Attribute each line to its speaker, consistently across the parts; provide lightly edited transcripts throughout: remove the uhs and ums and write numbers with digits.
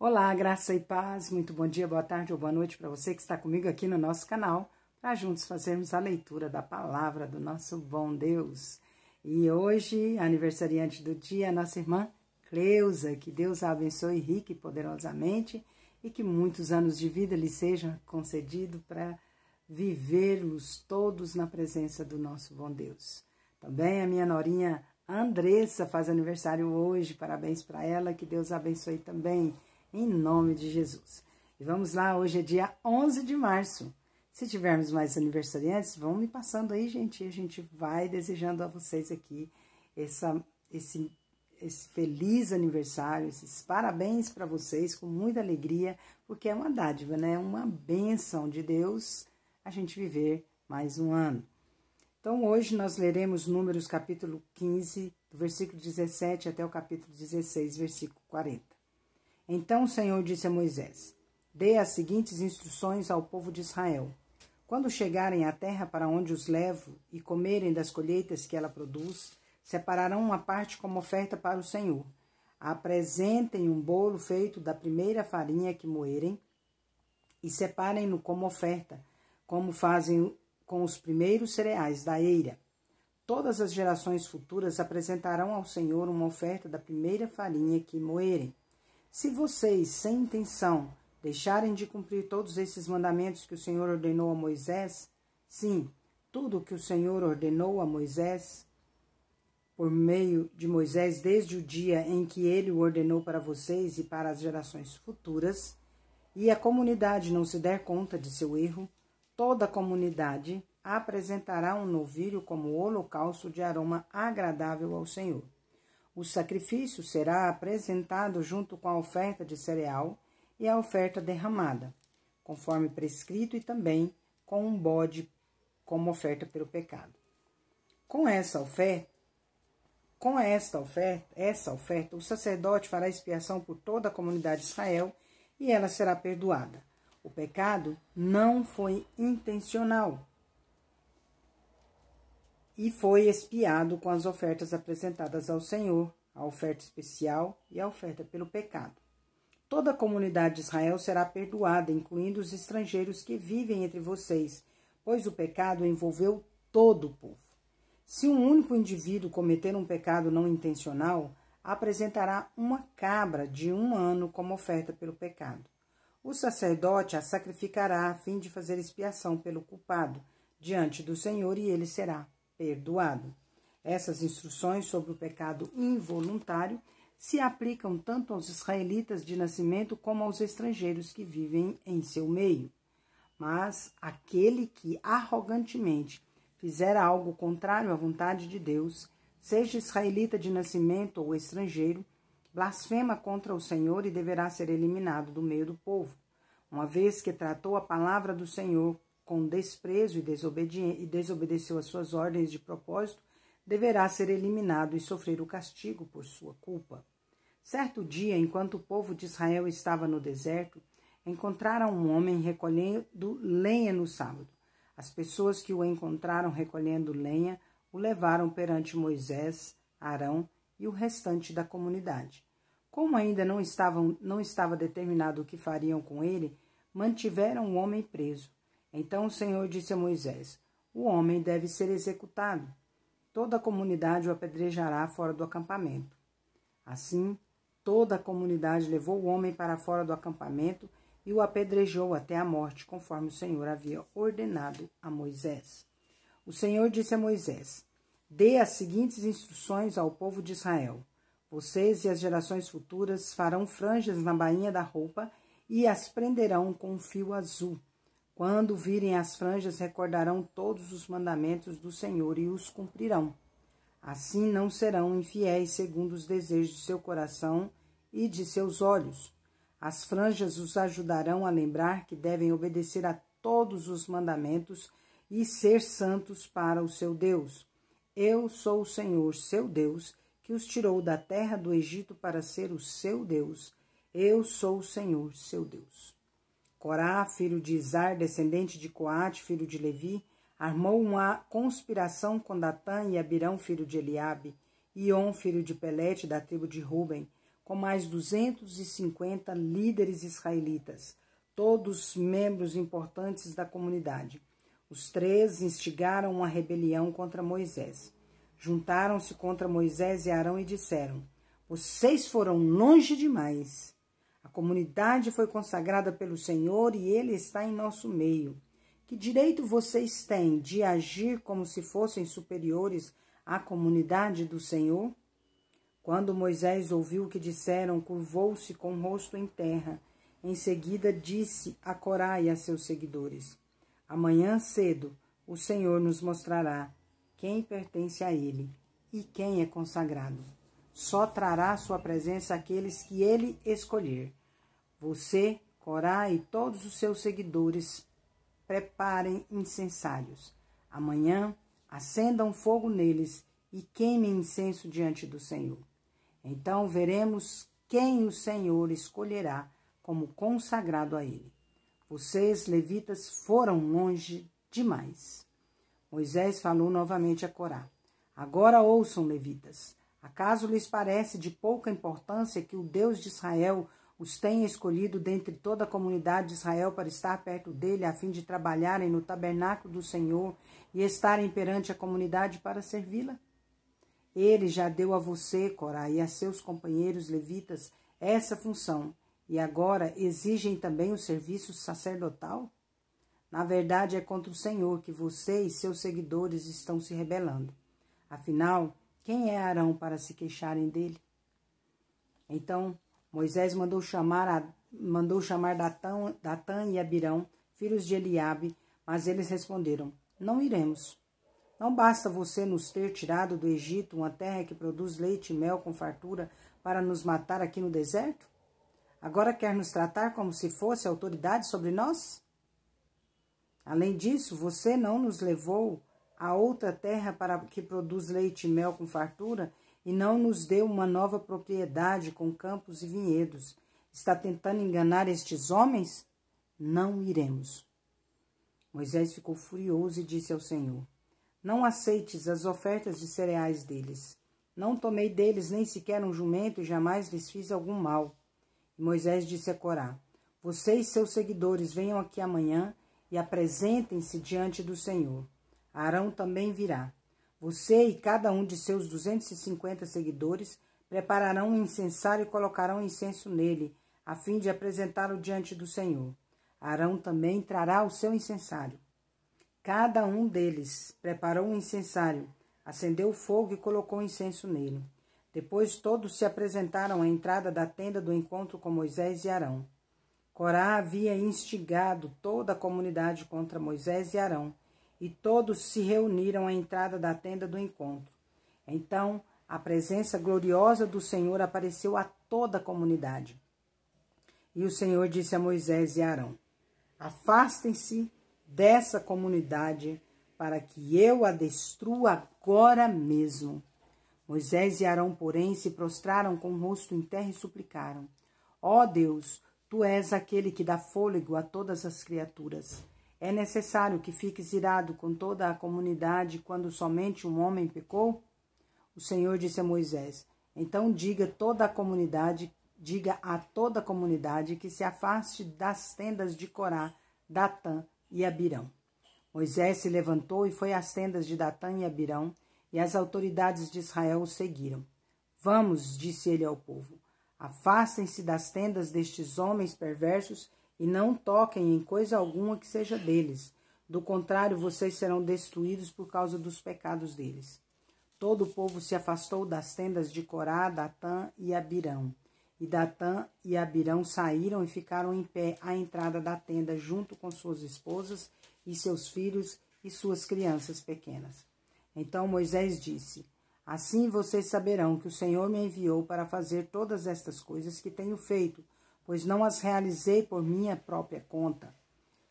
Speaker 1: Olá, graça e paz, muito bom dia, boa tarde ou boa noite para você que está comigo aqui no nosso canal, para juntos fazermos a leitura da palavra do nosso bom Deus. E hoje, aniversariante do dia, a nossa irmã Cleusa, que Deus a abençoe rica e poderosamente e que muitos anos de vida lhe sejam concedidos para vivermos todos na presença do nosso bom Deus. Também a minha norinha Andressa faz aniversário hoje, parabéns para ela, que Deus a abençoe também. Em nome de Jesus. E vamos lá, hoje é dia 11 de março. Se tivermos mais aniversariantes, vão me passando aí, gente. E a gente vai desejando a vocês aqui esse feliz aniversário, esses parabéns para vocês, com muita alegria, porque é uma dádiva, né? Uma bênção de Deus a gente viver mais um ano. Então, hoje nós leremos Números capítulo 15, do versículo 17 até o capítulo 16, versículo 40. Então o Senhor disse a Moisés: dê as seguintes instruções ao povo de Israel. Quando chegarem à terra para onde os levo e comerem das colheitas que ela produz, separarão uma parte como oferta para o Senhor. Apresentem um bolo feito da primeira farinha que moerem e separem-no como oferta, como fazem com os primeiros cereais da eira. Todas as gerações futuras apresentarão ao Senhor uma oferta da primeira farinha que moerem. Se vocês, sem intenção, deixarem de cumprir todos esses mandamentos que o Senhor ordenou a Moisés, sim, tudo o que o Senhor ordenou a Moisés, por meio de Moisés, desde o dia em que ele o ordenou para vocês e para as gerações futuras, e a comunidade não se der conta de seu erro, toda a comunidade apresentará um novilho como holocausto de aroma agradável ao Senhor. O sacrifício será apresentado junto com a oferta de cereal e a oferta derramada, conforme prescrito, e também com um bode como oferta pelo pecado. Com essa oferta, o sacerdote fará expiação por toda a comunidade de Israel e ela será perdoada. O pecado não foi intencional e foi expiado com as ofertas apresentadas ao Senhor, a oferta especial e a oferta pelo pecado. Toda a comunidade de Israel será perdoada, incluindo os estrangeiros que vivem entre vocês, pois o pecado envolveu todo o povo. Se um único indivíduo cometer um pecado não intencional, apresentará uma cabra de 1 ano como oferta pelo pecado. O sacerdote a sacrificará a fim de fazer expiação pelo culpado diante do Senhor e ele será perdoado. Essas instruções sobre o pecado involuntário se aplicam tanto aos israelitas de nascimento como aos estrangeiros que vivem em seu meio. Mas aquele que arrogantemente fizer algo contrário à vontade de Deus, seja israelita de nascimento ou estrangeiro, blasfema contra o Senhor e deverá ser eliminado do meio do povo, uma vez que tratou a palavra do Senhor com desprezo e desobedeceu às suas ordens de propósito, deverá ser eliminado e sofrer o castigo por sua culpa. Certo dia, enquanto o povo de Israel estava no deserto, encontraram um homem recolhendo lenha no sábado. As pessoas que o encontraram recolhendo lenha o levaram perante Moisés, Arão e o restante da comunidade. Como ainda não estava determinado o que fariam com ele, mantiveram o homem preso. Então o Senhor disse a Moisés: o homem deve ser executado. Toda a comunidade o apedrejará fora do acampamento. Assim, toda a comunidade levou o homem para fora do acampamento e o apedrejou até a morte, conforme o Senhor havia ordenado a Moisés. O Senhor disse a Moisés: dê as seguintes instruções ao povo de Israel. Vocês e as gerações futuras farão franjas na bainha da roupa e as prenderão com um fio azul. Quando virem as franjas, recordarão todos os mandamentos do Senhor e os cumprirão. Assim não serão infiéis segundo os desejos de seu coração e de seus olhos. As franjas os ajudarão a lembrar que devem obedecer a todos os mandamentos e ser santos para o seu Deus. Eu sou o Senhor, seu Deus, que os tirou da terra do Egito para ser o seu Deus. Eu sou o Senhor, seu Deus. Corá, filho de Izar, descendente de Coate, filho de Levi, armou uma conspiração com Datã e Abirão, filho de Eliabe, e On, filho de Pelete, da tribo de Ruben, com mais 250 líderes israelitas, todos membros importantes da comunidade. Os 3 instigaram uma rebelião contra Moisés. Juntaram-se contra Moisés e Arão e disseram: vocês foram longe demais. A comunidade foi consagrada pelo Senhor e ele está em nosso meio. Que direito vocês têm de agir como se fossem superiores à comunidade do Senhor? Quando Moisés ouviu o que disseram, curvou-se com o rosto em terra. Em seguida disse a Corá e a seus seguidores: amanhã cedo o Senhor nos mostrará quem pertence a ele e quem é consagrado. Só trará sua presença àqueles que ele escolher. Você, Corá e todos os seus seguidores, preparem incensários. Amanhã acendam fogo neles e queimem incenso diante do Senhor. Então veremos quem o Senhor escolherá como consagrado a ele. Vocês, levitas, foram longe demais. Moisés falou novamente a Corá: agora ouçam, levitas. Acaso lhes parece de pouca importância que o Deus de Israel os tenha escolhido dentre toda a comunidade de Israel para estar perto dele, a fim de trabalharem no tabernáculo do Senhor e estarem perante a comunidade para servi-la? Ele já deu a você, Corá, e a seus companheiros levitas essa função, e agora exigem também o serviço sacerdotal? Na verdade, é contra o Senhor que você e seus seguidores estão se rebelando. Afinal, quem é Arão para se queixarem dele? Então Moisés mandou chamar Datã e Abirão, filhos de Eliabe, mas eles responderam: não iremos. Não basta você nos ter tirado do Egito, uma terra que produz leite e mel com fartura, para nos matar aqui no deserto? Agora quer nos tratar como se fosse autoridade sobre nós? Além disso, você não nos levou a outra terra para que produz leite e mel com fartura e não nos deu uma nova propriedade com campos e vinhedos. Está tentando enganar estes homens? Não iremos. Moisés ficou furioso e disse ao Senhor: não aceites as ofertas de cereais deles. Não tomei deles nem sequer um jumento e jamais lhes fiz algum mal. E Moisés disse a Corá: você e seus seguidores venham aqui amanhã e apresentem-se diante do Senhor. Arão também virá. Você e cada um de seus 250 seguidores prepararão um incensário e colocarão incenso nele, a fim de apresentá-lo diante do Senhor. Arão também trará o seu incensário. Cada um deles preparou um incensário, acendeu o fogo e colocou incenso nele. Depois todos se apresentaram à entrada da tenda do encontro com Moisés e Arão. Corá havia instigado toda a comunidade contra Moisés e Arão, e todos se reuniram à entrada da tenda do encontro. Então, a presença gloriosa do Senhor apareceu a toda a comunidade. E o Senhor disse a Moisés e Arão: afastem-se dessa comunidade para que eu a destrua agora mesmo. Moisés e Arão, porém, se prostraram com o rosto em terra e suplicaram: ó Deus, tu és aquele que dá fôlego a todas as criaturas. É necessário que fiques irado com toda a comunidade quando somente um homem pecou? O Senhor disse a Moisés: então diga a toda a comunidade que se afaste das tendas de Corá, Datã e Abirão. Moisés se levantou e foi às tendas de Datã e Abirão, e as autoridades de Israel o seguiram. Vamos, disse ele ao povo, afastem-se das tendas destes homens perversos e não toquem em coisa alguma que seja deles. Do contrário, vocês serão destruídos por causa dos pecados deles. Todo o povo se afastou das tendas de Corá, Datã e Abirão. E Datã e Abirão saíram e ficaram em pé à entrada da tenda, junto com suas esposas e seus filhos e suas crianças pequenas. Então Moisés disse: assim vocês saberão que o Senhor me enviou para fazer todas estas coisas que tenho feito, pois não as realizei por minha própria conta.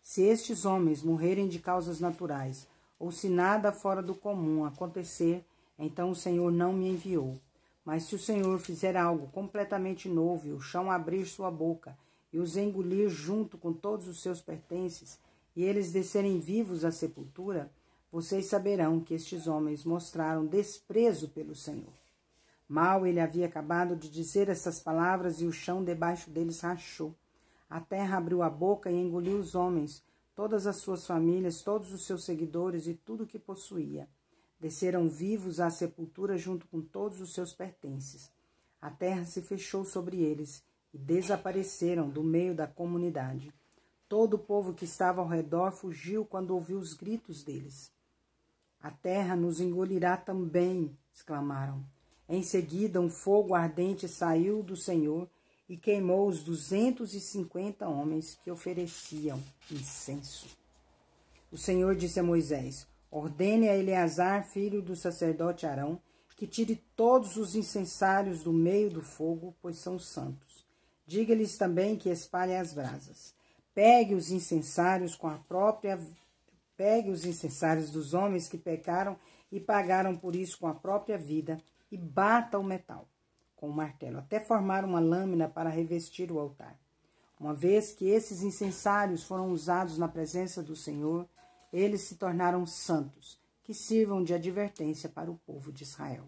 Speaker 1: Se estes homens morrerem de causas naturais, ou se nada fora do comum acontecer, então o Senhor não me enviou. Mas se o Senhor fizer algo completamente novo, e o chão abrir sua boca, e os engolir junto com todos os seus pertences, e eles descerem vivos à sepultura, vocês saberão que estes homens mostraram desprezo pelo Senhor. Mal ele havia acabado de dizer essas palavras e o chão debaixo deles rachou. A terra abriu a boca e engoliu os homens, todas as suas famílias, todos os seus seguidores e tudo o que possuía. Desceram vivos à sepultura junto com todos os seus pertences. A terra se fechou sobre eles e desapareceram do meio da comunidade. Todo o povo que estava ao redor fugiu quando ouviu os gritos deles. A terra nos engolirá também, exclamaram. Em seguida, um fogo ardente saiu do Senhor e queimou os 250 homens que ofereciam incenso. O Senhor disse a Moisés: ordene a Eleazar, filho do sacerdote Arão, que tire todos os incensários do meio do fogo, pois são santos. Diga-lhes também que espalhem as brasas. Pegue os incensários dos homens que pecaram e pagaram por isso com a própria vida, e bata o metal com o martelo, até formar uma lâmina para revestir o altar. Uma vez que esses incensários foram usados na presença do Senhor, eles se tornaram santos, que sirvam de advertência para o povo de Israel.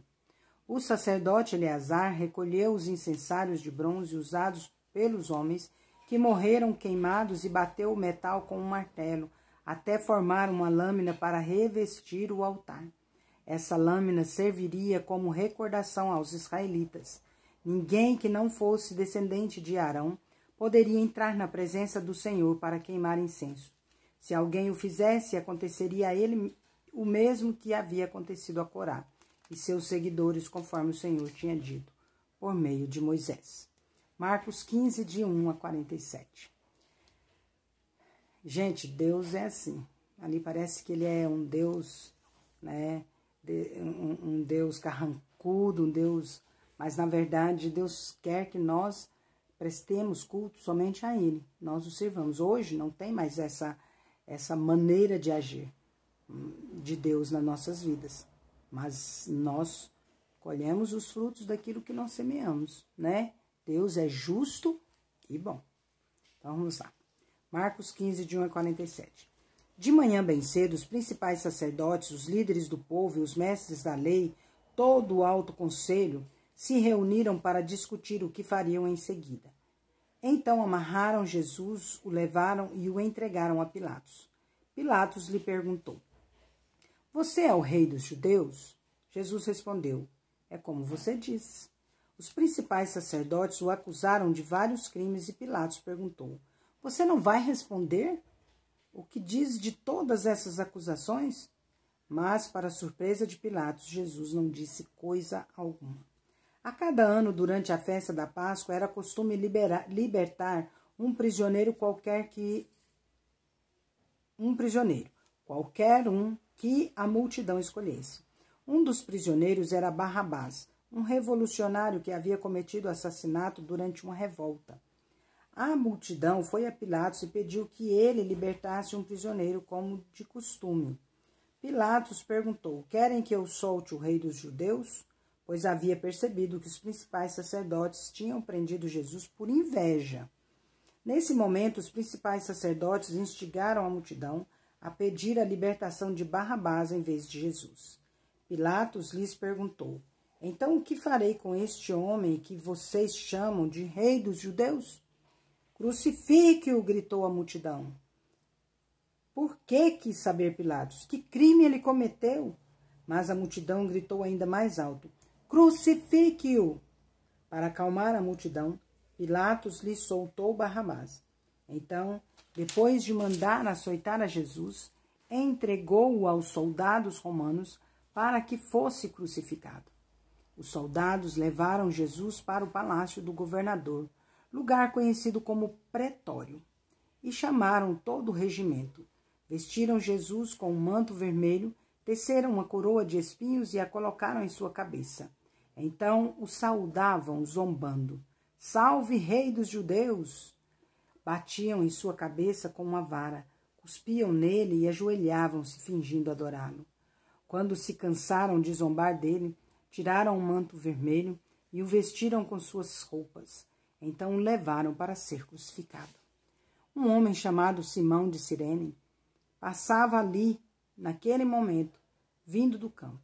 Speaker 1: O sacerdote Eleazar recolheu os incensários de bronze usados pelos homens que morreram queimados e bateu o metal com um martelo, até formar uma lâmina para revestir o altar. Essa lâmina serviria como recordação aos israelitas. Ninguém que não fosse descendente de Arão poderia entrar na presença do Senhor para queimar incenso. Se alguém o fizesse, aconteceria a ele o mesmo que havia acontecido a Corá e seus seguidores, conforme o Senhor tinha dito, por meio de Moisés. Marcos 15, de 1 a 47. Gente, Deus é assim. Ali parece que ele é um Deus, né? Um Deus carrancudo, um Deus... Mas, na verdade, Deus quer que nós prestemos culto somente a Ele. Nós o servamos. Hoje não tem mais essa maneira de agir de Deus nas nossas vidas. Mas nós colhemos os frutos daquilo que nós semeamos, né? Deus é justo e bom. Então, vamos lá. Marcos 15, de 1 a 47. De manhã bem cedo, os principais sacerdotes, os líderes do povo e os mestres da lei, todo o alto conselho, se reuniram para discutir o que fariam em seguida. Então amarraram Jesus, o levaram e o entregaram a Pilatos. Pilatos lhe perguntou: você é o rei dos judeus? Jesus respondeu: é como você diz. Os principais sacerdotes o acusaram de vários crimes e Pilatos perguntou: você não vai responder? O que diz de todas essas acusações? Mas, para a surpresa de Pilatos, Jesus não disse coisa alguma. A cada ano, durante a festa da Páscoa, era costume libertar um prisioneiro qualquer um que a multidão escolhesse. Um dos prisioneiros era Barrabás, um revolucionário que havia cometido assassinato durante uma revolta. A multidão foi a Pilatos e pediu que ele libertasse um prisioneiro como de costume. Pilatos perguntou: querem que eu solte o rei dos judeus? Pois havia percebido que os principais sacerdotes tinham prendido Jesus por inveja. Nesse momento, os principais sacerdotes instigaram a multidão a pedir a libertação de Barrabás em vez de Jesus. Pilatos lhes perguntou: então o que farei com este homem que vocês chamam de rei dos judeus? Crucifique-o, gritou a multidão. Por que quis saber Pilatos? Que crime ele cometeu? Mas a multidão gritou ainda mais alto: crucifique-o! Para acalmar a multidão, Pilatos lhe soltou Barrabás. Então, depois de mandar açoitar a Jesus, entregou-o aos soldados romanos para que fosse crucificado. Os soldados levaram Jesus para o palácio do governador, lugar conhecido como Pretório, e chamaram todo o regimento. Vestiram Jesus com um manto vermelho, teceram uma coroa de espinhos e a colocaram em sua cabeça. Então o saudavam, zombando: salve, rei dos judeus! Batiam em sua cabeça com uma vara, cuspiam nele e ajoelhavam-se, fingindo adorá-lo. Quando se cansaram de zombar dele, tiraram o manto vermelho e o vestiram com suas roupas. Então o levaram para ser crucificado. Um homem chamado Simão de Cirene passava ali, naquele momento, vindo do campo.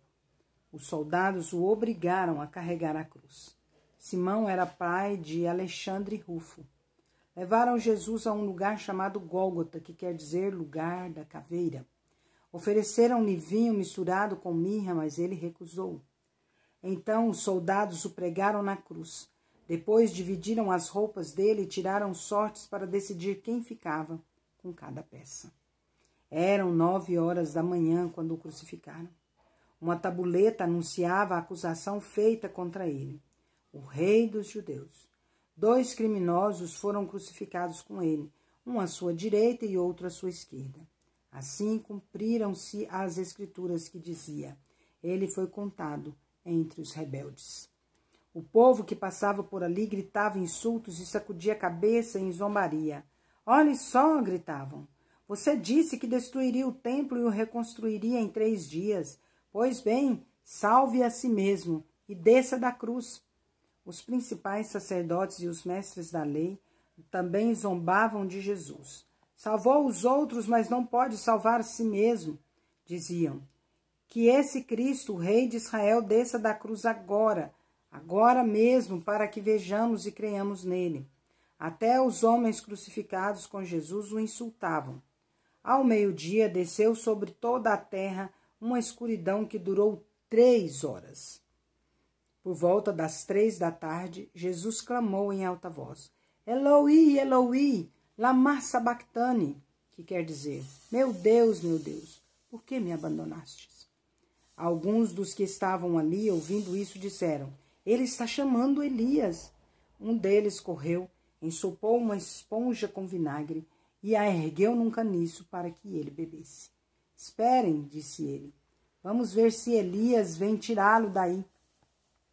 Speaker 1: Os soldados o obrigaram a carregar a cruz. Simão era pai de Alexandre e Rufo. Levaram Jesus a um lugar chamado Gólgota, que quer dizer lugar da caveira. Ofereceram-lhe vinho misturado com mirra, mas ele recusou. Então os soldados o pregaram na cruz. Depois dividiram as roupas dele e tiraram sortes para decidir quem ficava com cada peça. Eram 9 horas da manhã quando o crucificaram. Uma tabuleta anunciava a acusação feita contra ele, o rei dos judeus. 2 criminosos foram crucificados com ele, um à sua direita e outro à sua esquerda. Assim cumpriram-se as escrituras que dizia: ele foi contado entre os rebeldes. O povo que passava por ali gritava insultos e sacudia a cabeça em zombaria. Olhe só, gritavam. Você disse que destruiria o templo e o reconstruiria em 3 dias. Pois bem, salve a si mesmo e desça da cruz. Os principais sacerdotes e os mestres da lei também zombavam de Jesus. Salvou os outros, mas não pode salvar a si mesmo, diziam. Que esse Cristo, o Rei de Israel, desça da cruz agora mesmo, para que vejamos e creiamos nele. Até os homens crucificados com Jesus o insultavam. Ao meio-dia desceu sobre toda a terra uma escuridão que durou 3 horas. Por volta das 3 da tarde, Jesus clamou em alta voz: Eloi, Eloi, lama sabachthani, que quer dizer: meu Deus, por que me abandonastes? Alguns dos que estavam ali, ouvindo isso, disseram: ele está chamando Elias. Um deles correu, ensopou uma esponja com vinagre e a ergueu num caniço para que ele bebesse. Esperem, disse ele. Vamos ver se Elias vem tirá-lo daí.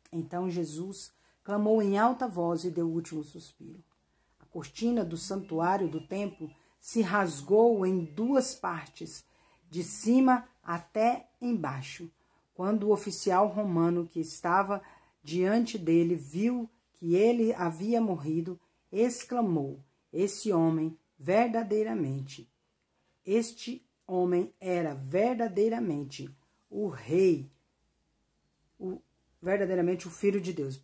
Speaker 1: Então Jesus clamou em alta voz e deu o último suspiro. A cortina do santuário do templo se rasgou em 2 partes, de cima até embaixo. Quando o oficial romano que estava diante dele viu que ele havia morrido, exclamou: este homem era verdadeiramente o rei, verdadeiramente o Filho de Deus,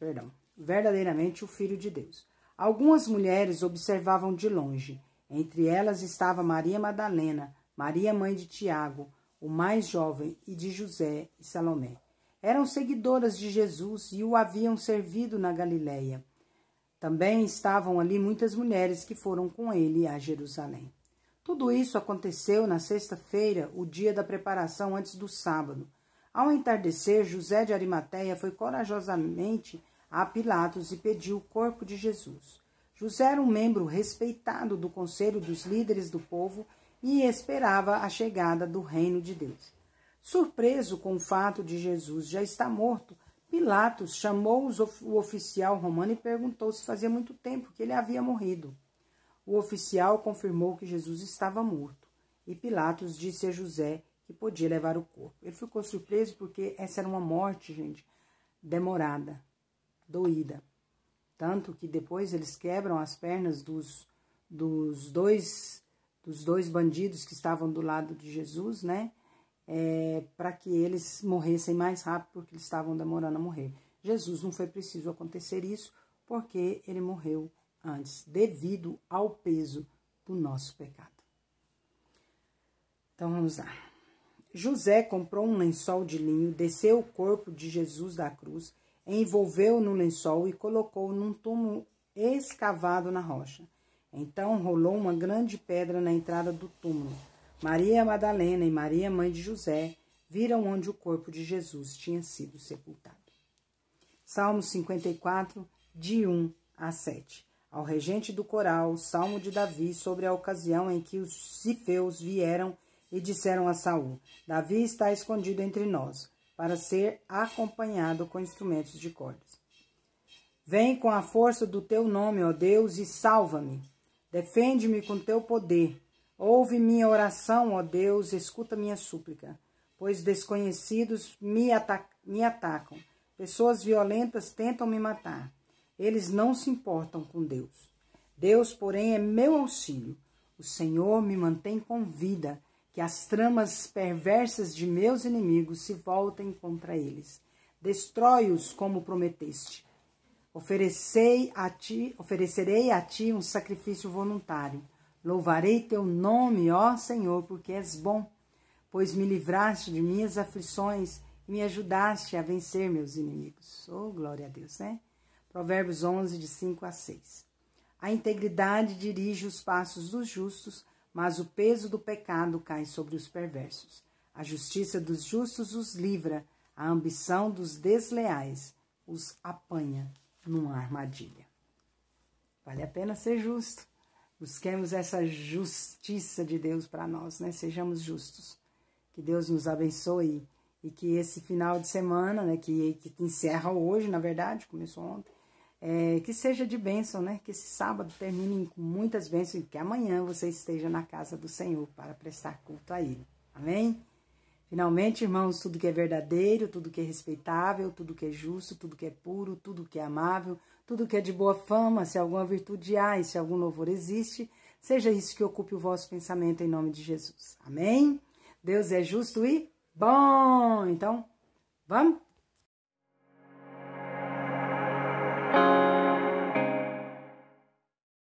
Speaker 1: verdadeiramente o Filho de Deus. Algumas mulheres observavam de longe. Entre elas estava Maria Madalena, Maria mãe de Tiago, o mais jovem, e de José e Salomé. Eram seguidoras de Jesus e o haviam servido na Galileia. Também estavam ali muitas mulheres que foram com ele a Jerusalém. Tudo isso aconteceu na sexta-feira, o dia da preparação antes do sábado. Ao entardecer, José de Arimateia foi corajosamente a Pilatos e pediu o corpo de Jesus. José era um membro respeitado do conselho dos líderes do povo e esperava a chegada do reino de Deus. Surpreso com o fato de Jesus já estar morto, Pilatos chamou o oficial romano e perguntou se fazia muito tempo que ele havia morrido. O oficial confirmou que Jesus estava morto e Pilatos disse a José que podia levar o corpo. Ele ficou surpreso porque essa era uma morte, gente, demorada, doída. Tanto que depois eles quebram as pernas dos dois bandidos que estavam do lado de Jesus, né? Para que eles morressem mais rápido, porque eles estavam demorando a morrer. Jesus não foi preciso acontecer isso, porque ele morreu antes, devido ao peso do nosso pecado. Então vamos lá. José comprou um lençol de linho, desceu o corpo de Jesus da cruz, envolveu no lençol e colocou num túmulo escavado na rocha. Então rolou uma grande pedra na entrada do túmulo. Maria Madalena e Maria, mãe de José, viram onde o corpo de Jesus tinha sido sepultado. Salmo 54, de 1 a 7. Ao regente do coral, Salmo de Davi, sobre a ocasião em que os zifeus vieram e disseram a Saul: Davi está escondido entre nós, para ser acompanhado com instrumentos de cordas. Vem com a força do teu nome, ó Deus, e salva-me. Defende-me com teu poder. Ouve minha oração, ó Deus, escuta minha súplica, pois desconhecidos me atacam. Pessoas violentas tentam me matar. Eles não se importam com Deus. Deus, porém, é meu auxílio. O Senhor me mantém com vida. que as tramas perversas de meus inimigos se voltem contra eles. Destrói-os como prometeste. Oferecerei a ti um sacrifício voluntário. Louvarei teu nome, ó Senhor, porque és bom, pois me livraste de minhas aflições e me ajudaste a vencer meus inimigos. Oh, glória a Deus, né? Provérbios 11, de 5 a 6. A integridade dirige os passos dos justos, mas o peso do pecado cai sobre os perversos. A justiça dos justos os livra, a ambição dos desleais os apanha numa armadilha. Vale a pena ser justo. Busquemos essa justiça de Deus para nós, né? Sejamos justos. Que Deus nos abençoe e que esse final de semana, né, que encerra hoje, na verdade, começou ontem, que seja de bênção, né? Que esse sábado termine com muitas bênçãos e que amanhã você esteja na casa do Senhor para prestar culto a Ele. Amém? Finalmente, irmãos, tudo que é verdadeiro, tudo que é respeitável, tudo que é justo, tudo que é puro, tudo que é amável, tudo que é de boa fama, se alguma virtude há e se algum louvor existe, seja isso que ocupe o vosso pensamento em nome de Jesus. Amém? Deus é justo e bom. Então, vamos